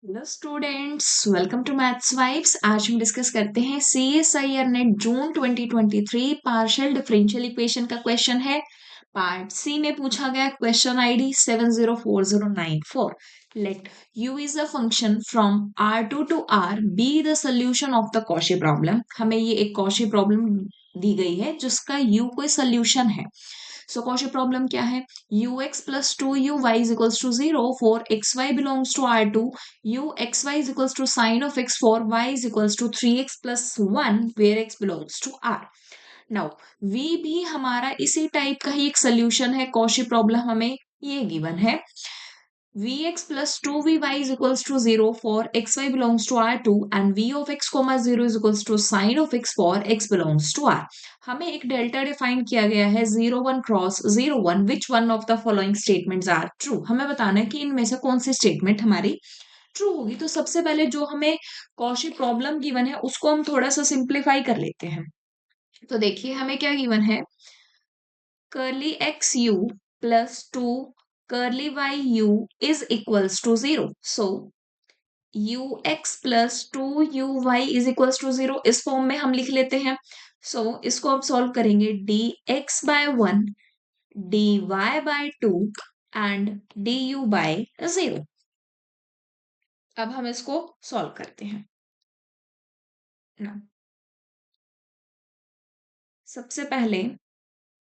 Hello students, welcome to maths vibes. आज हम discuss करते हैं CSIR net June 2023 partial differential equation का क्वेश्चन है। पार्ट सी में पूछा गया question ID 704094। Let u is a function from R2 to R be the solution of the Cauchy problem. हमें ये एक कॉशी प्रॉब्लम दी गई है जिसका u कोई सोल्यूशन है। सो कौशी प्रॉब्लम क्या है? ux plus 2uy is equals to 0 for xy belongs to R2, uxy is equals to sine of x for y is equals to 3x plus 1 where x belongs to R. Now v भी हमारा इसी type का ही एक solution है। Cauchy problem हमें ये given है vx plus 2vy is equals to 0 for xy belongs to R2 and v of x comma 0 is equals to sine of x for x belongs to R. हमें एक delta define किया गया है 0 1 cross 0 1 which one of the following statements are true. हमें बताना है कि इनमें से कौन सी स्टेटमेंट हमारी ट्रू होगी। तो सबसे पहले जो हमें कौशी प्रॉब्लम गिवन है उसको हम थोड़ा सा सिंप्लीफाई कर लेते हैं। तो देखिए हमें क्या गिवन है, curly x u plus 2 curly y u is equals to 0. So ux plus 2uy is equals to 0 इस फॉर्म में हम लिख लेते हैं। सो इसको अब सॉल्व करेंगे dx by 1 dy by 2 and du by 0। अब हम इसको सॉल्व करते हैं ना। सबसे पहले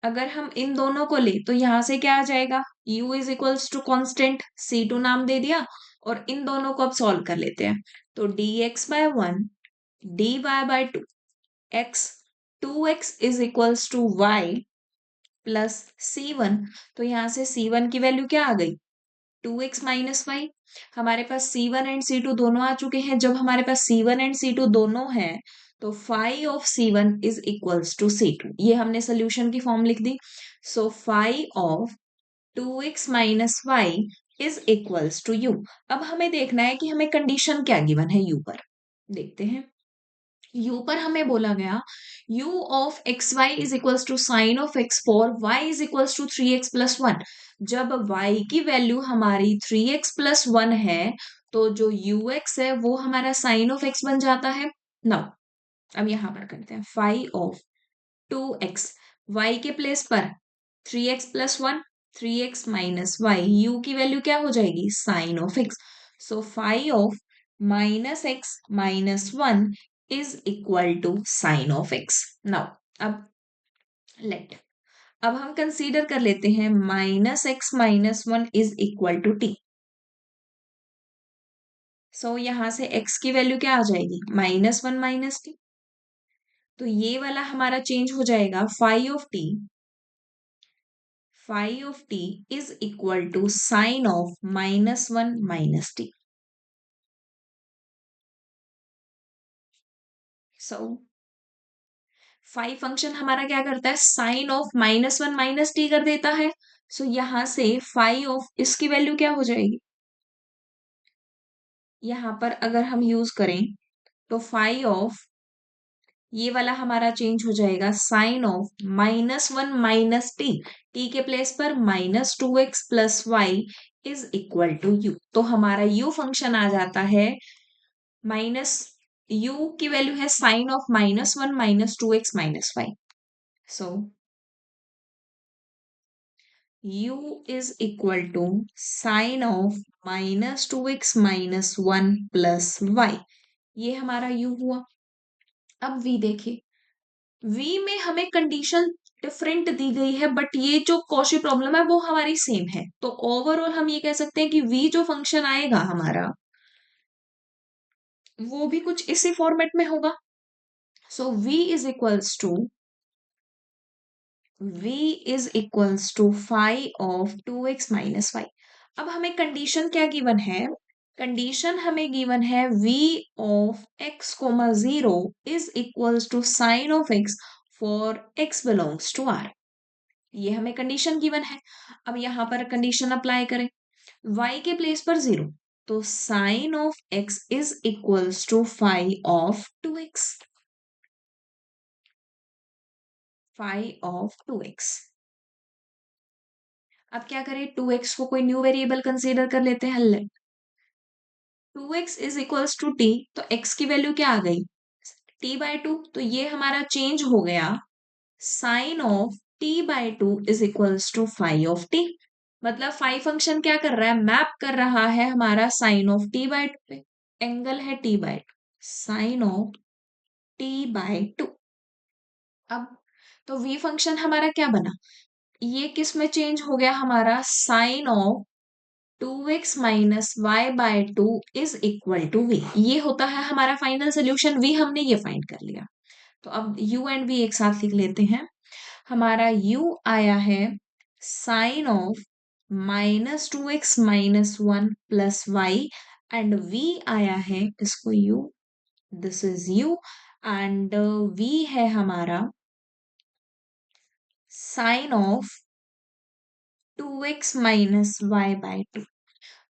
अगर हम इन दोनों को ले तो यहां से क्या आ जाएगा, u is equals to constant c2 नाम दे दिया और इन दोनों को अब सॉल्व कर लेते हैं। तो dx by 1 dy by 2 x 2x is equals to y plus c1। तो यहां से c1 की वैल्यू क्या आ गई, 2x माइनस वाई। हमारे पास c1 एंड c2 दोनों आ चुके हैं। जब हमारे पास c1 एंड c2 दोनों हैं तो phi of c1 is equals to c2। ये हमने सोल्यूशन की फॉर्म लिख दी। So phi of 2x minus y is equals to u। अब हमें देखना है कि हमें कंडीशन क्या गिवन है u पर। देखते हैं u पर हमें बोला गया u of x y is equals to sine of x for y is equals to 3x plus 1। जब y की वैल्यू हमारी 3x प्लस 1 है तो जो ux है वो हमारा साइन ऑफ x बन जाता है। नाउ अब यहां पर करते हैं फाइव ऑफ 2x, y के प्लेस पर 3x plus 1, 3x minus y, u की वैल्यू क्या हो जाएगी, sine of x। So phi of minus x minus 1 is equal to sine of x। Now अब लेट, अब हम कंसीडर कर लेते हैं minus x minus 1 is equal to t। So यहां से x की वैल्यू क्या आ जाएगी, माइनस 1 माइनस टी। तो ये वाला हमारा चेंज हो जाएगा five of T, phi of t is equal to sine of minus 1 minus t. So phi function हमारा क्या करता है, sine of minus 1 minus t कर देता है। सो यहां से phi ऑफ इसकी वैल्यू क्या हो जाएगी, यहां पर अगर हम यूज करें तो phi ऑफ ये वाला हमारा चेंज हो जाएगा sine of minus 1 minus t, t के प्लेस पर minus 2x plus y is equal to u. तो हमारा यू फंक्शन आ जाता है माइनस, u की वैल्यू है sine of minus 1 minus 2x minus y. So u is equal to sine of minus 2x minus 1 plus y. ये हमारा u हुआ। अब v देखिए, v में हमें कंडीशन डिफरेंट दी गई है बट ये जो कौशी प्रॉब्लम है वो हमारी सेम है। तो ओवरऑल हम ये कह सकते हैं कि v जो फंक्शन आएगा हमारा वो भी कुछ इसी फॉर्मेट में होगा। So v is equals to v is equals to phi of 2x minus y. अब हमें कंडीशन क्या गिवन है, कंडीशन हमें गिवन है v of x comma 0 is equals to sine of x for x belongs to r। ये हमें condition given है। अब यहां पर कंडीशन अप्लाई करें, y के प्लेस पर 0, तो sine of x is equals to phi of 2x, phi of 2x। अब क्या करें, 2x को कोई न्यू वेरिएबल कंसीडर कर लेते हैं। 2x is equals to t, तो x की वैल्यू क्या आ गई, t/2, तो ये हमारा चेंज हो गया sine of t/2 is equals to phi of t. मतलब फाइव फंक्शन क्या कर रहा है, मैप कर रहा है हमारा साइन ऑफ t/2 पे, एंगल है t/2, साइन ऑफ t/2। अब तो v फंक्शन हमारा क्या बना, ये किस में चेंज हो गया, हमारा sine of 2x minus y by two is equal to v। ये होता है हमारा फाइनल सोल्यूशन, v हमने ये फाइंड कर लिया। तो अब u एंड v एक साथ लिख लेते हैं। हमारा u आया है sine of -2x - 1 plus y, and v आया है, इसको u, this is u, and v है हमारा साइन ऑफ 2x - y/2।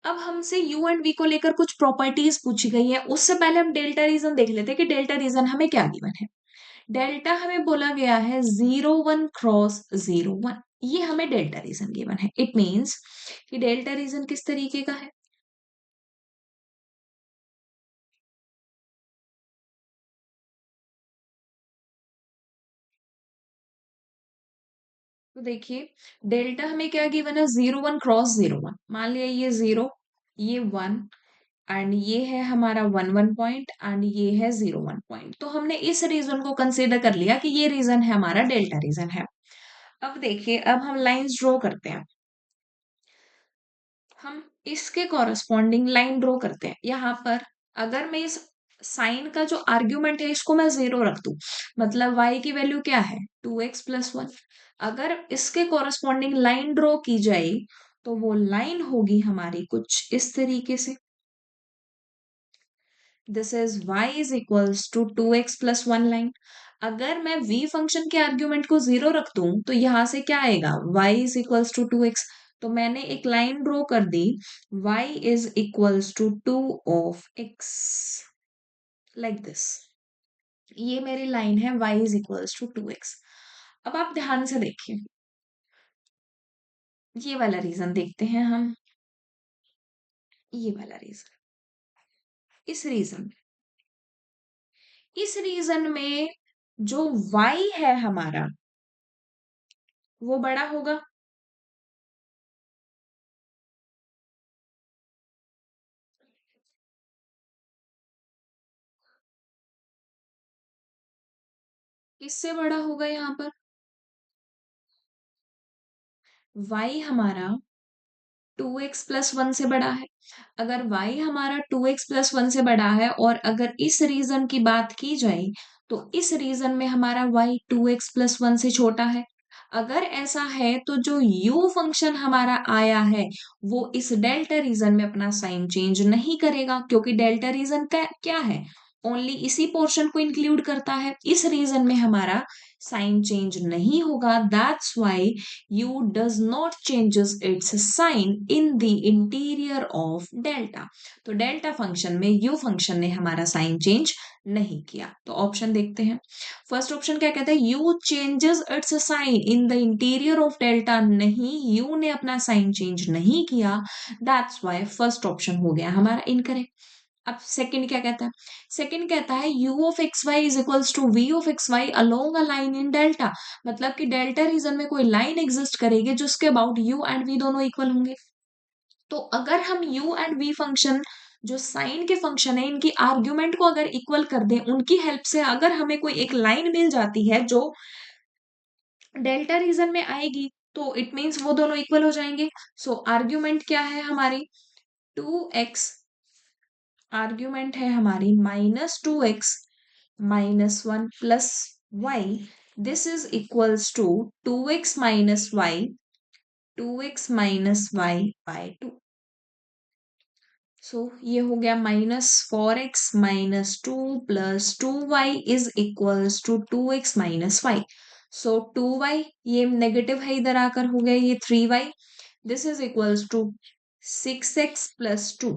अब हमसे u एंड v को लेकर कुछ प्रॉपर्टीज पूछी गई है, उससे पहले हम डेल्टा रीजन देख लेते हैं कि डेल्टा रीजन हमें क्या गिवन है। डेल्टा हमें बोला गया है 0 1 क्रॉस 0 1, ये हमें डेल्टा रीजन गिवन है। इट मीन्स कि डेल्टा रीजन किस तरीके का है, तो देखिए डेल्टा हमें क्या गिवन है, 0 1 क्रॉस 0 1। मान लिया ये 0, ये 1, एंड ये है हमारा 1 1 पॉइंट, एंड ये है 0 1 पॉइंट। तो हमने इस रीजन को कंसिडर कर लिया कि ये रीजन है हमारा डेल्टा रीजन है। अब देखिए, अब हम लाइंस ड्रॉ करते हैं, हम इसके कॉरस्पॉन्डिंग लाइन ड्रॉ करते हैं। यहाँ पर अगर मैं इस साइन का जो आर्ग्यूमेंट है इसको मैं 0 रख दूं, मतलब y की वैल्यू क्या है, 2x + 1। अगर इसके कॉरस्पॉन्डिंग लाइन ड्रॉ की जाए तो वो लाइन होगी हमारी कुछ इस तरीके से, this is y is equals to 2x + 1 line. अगर मैं v फंक्शन के आर्ग्यूमेंट को 0 रख दूं तो यहां से क्या आएगा, y is equals to 2x। तो मैंने एक लाइन ड्रॉ कर दी, y is equals to 2 of x, like this. ये मेरी लाइन है, y is equals to 2x। अब आप ध्यान से देखिए, ये वाला रीजन देखते हैं हम, ये वाला रीजन, इस रीजन, इस रीजन में जो y है हमारा वो बड़ा होगा, किससे बड़ा होगा, यहाँ पर y हमारा 2x + 1 से बड़ा है। अगर y हमारा 2x + 1 से बड़ा है, और अगर इस रीजन की बात की जाए तो इस रीजन में हमारा y 2x + 1 से छोटा है। अगर ऐसा है तो जो u फंक्शन हमारा आया है वो इस डेल्टा रीजन में अपना साइन चेंज नहीं करेगा, क्योंकि डेल्टा रीजन का क्या है, ओनली इसी पोर्शन को इंक्लूड करता है। इस रीजन में हमारा साइन चेंज नहीं होगा, that's why u does not changes its sign in the interior of delta। तो डेल्टा फंक्शन में u फंक्शन ने हमारा साइन चेंज नहीं किया। तो ऑप्शन देखते हैं, फर्स्ट ऑप्शन क्या कहता है, u changes its sign in the interior of delta, नहीं, u ने अपना साइन चेंज नहीं किया, दैट्स व्हाई फर्स्ट ऑप्शन हो गया हमारा इनकरेक्ट। अब सेकंड क्या कहता है, सेकंड कहता है u of xy is equals to v of xy along a line in delta. मतलब कि डेल्टा रीजन में कोई लाइन एग्जिस्ट करेगी जिसके अबाउट u एंड v दोनों इक्वल होंगे। तो अगर हम u एंड v फंक्शन जो साइन के फंक्शन है इनकी आर्ग्यूमेंट को अगर इक्वल कर दें, उनकी हेल्प से अगर हमें कोई एक लाइन मिल जाती है जो डेल्टा रीजन में आएगी, तो इट मीन्स वो दोनों इक्वल हो जाएंगे। सो आर्ग्यूमेंट क्या है हमारी, 2x, आर्ग्यूमेंट है हमारी -2x - 1 plus y, this is equals to 2x - y, 2x - y/2। So ये हो गया -4x - 2 plus 2y is equals to 2x - 5। So 2y ये नेगेटिव है, इधर आकर हो गया ये 3y, this is equals to 6x + 2।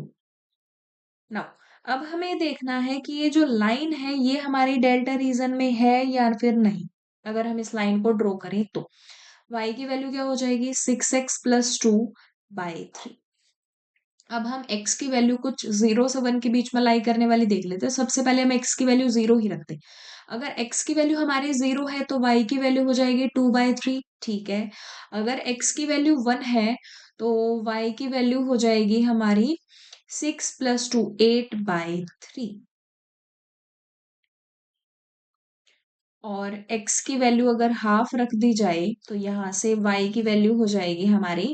Now अब हमें देखना है कि ये जो लाइन है ये हमारी डेल्टा रीजन में है या फिर नहीं। अगर हम इस लाइन को ड्रॉ करें तो y की वैल्यू क्या हो जाएगी, 6x + 2/3। अब हम x की वैल्यू कुछ 0 से 1 के बीच में लाई करने वाली देख लेते हैं। सबसे पहले हम x की वैल्यू 0 ही रखते हैं। अगर x की वैल्यू हमारी 0 है तो y की वैल्यू हो जाएगी 2/3, ठीक है। अगर x की वैल्यू 1 है तो y की वैल्यू हो जाएगी हमारी 6 + 2 8/3। और x की वैल्यू अगर हाफ रख दी जाए तो यहाँ से y की वैल्यू हो जाएगी हमारी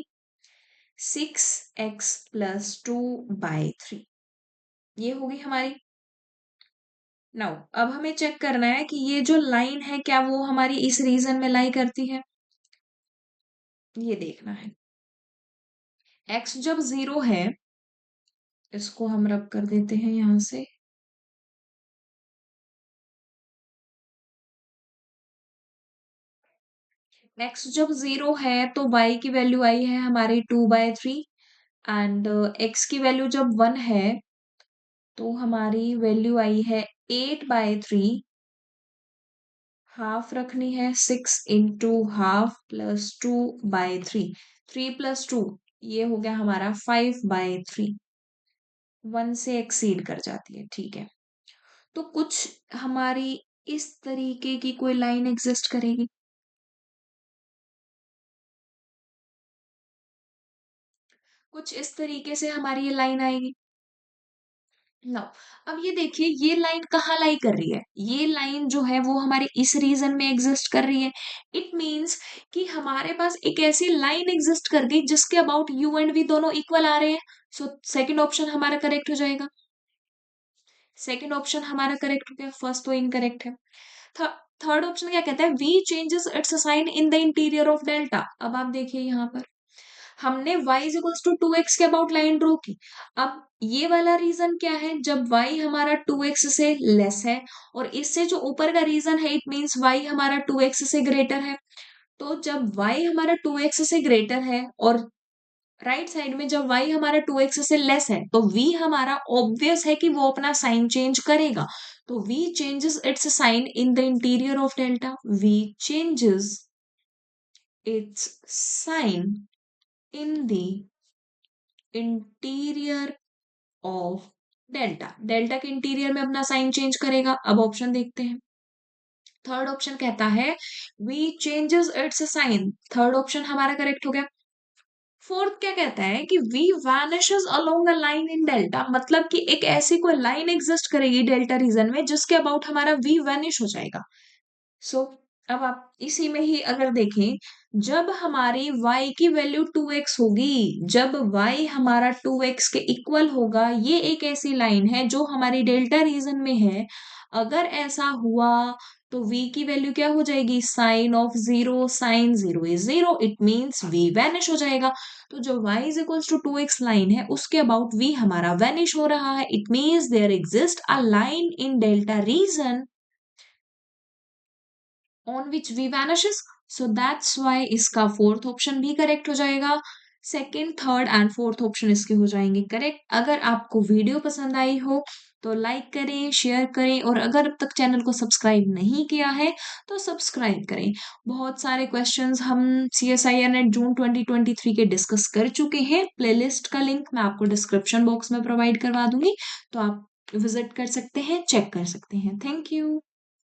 6x + 2/3। ये होगी हमारी। नाउ अब हमें चेक करना है कि ये जो लाइन है क्या वो हमारी इस रीजन में लाई करती है, ये देखना है। x जब 0 है, इसको हम रब कर देते हैं यहां से। x जब 0 है तो y की वैल्यू आई है हमारी 2/3 एंड x की वैल्यू जब 1 है तो हमारी वैल्यू आई है 8/3। हाफ रखनी है 6 इंटू हाफ प्लस 2/3। 3 + 2 ये हो गया हमारा 5/3। 1 से एक्सीड कर जाती है, ठीक है। तो कुछ हमारी इस तरीके की कोई लाइन एग्जिस्ट करेगी। कुछ इस तरीके से हमारी ये लाइन आएगी। नो, अब ये देखिए ये लाइन कहाँ लाई कर रही है। ये लाइन जो है वो हमारे इस रीजन में एग्जिस्ट कर रही है। इट मींस कि हमारे पास एक ऐसी लाइन एग्जिस्ट कर गई जिसके अबाउट u एंड v दोनों इक्वल आ रहे हैं। सो सेकंड ऑप्शन हमारा करेक्ट हो जाएगा। सेकंड ऑप्शन हमारा करेक्ट हो गया, फर्स्ट तो इनकरेक्ट है। थर्ड ऑप्शन क्या कहता है, v changes its sign in the interior of delta. अब आप देखिए यहाँ पर हमने y is equals to 2x के अबाउट लाइन ड्रॉ की। अब ये वाला रीजन क्या है, जब y हमारा 2x से लेस है और इससे जो ऊपर का रीजन है इट मींस y हमारा 2x से ग्रेटर है। तो जब y हमारा 2x से ग्रेटर है और राइट साइड में जब y हमारा 2x से लेस है तो v हमारा ऑब्वियस है कि वो अपना साइन चेंज करेगा। तो v changes its sign in the interior of delta. v changes its sign in the interior of delta. Delta के इंटीरियर में अपना साइन चेंज करेगा। अब ऑप्शन देखते हैं। थर्ड ऑप्शन कहता है v changes its sign. Third option हमारा करेक्ट हो गया। फोर्थ क्या कहता है कि v vanishes along a line in delta, मतलब कि एक ऐसी कोई लाइन एग्जिस्ट करेगी डेल्टा रीजन में जिसके अबाउट हमारा v वैनिश हो जाएगा। सो अब आप इसी में ही अगर देखें, जब हमारी y की वैल्यू 2x होगी, जब y हमारा 2x के इक्वल होगा, ये एक ऐसी लाइन है जो हमारी डेल्टा रीजन में है। अगर ऐसा हुआ तो v की वैल्यू क्या हो जाएगी, sine of 0, sine 0 is 0, it means v vanish हो जाएगा। तो जो y is equals to 2x line है उसके अबाउट v हमारा वैनिश हो रहा है। It means there exist a line in delta region on which v vanishes, so that's why इसका फोर्थ ऑप्शन भी करेक्ट हो जाएगा। Second, third and fourth option इसके हो जाएंगे करेक्ट। अगर आपको वीडियो पसंद आई हो तो लाइक करें, शेयर करें और अगर अब तक चैनल को सब्सक्राइब नहीं किया है तो सब्सक्राइब करें। बहुत सारे क्वेश्चंस हम CSIR नेट जून 2023 के डिस्कस कर चुके हैं। प्लेलिस्ट का लिंक मैं आपको डिस्क्रिप्शन बॉक्स में प्रोवाइड करवा दूंगी, तो आप विजिट कर सकते हैं, चेक कर सकते हैं। Thank you.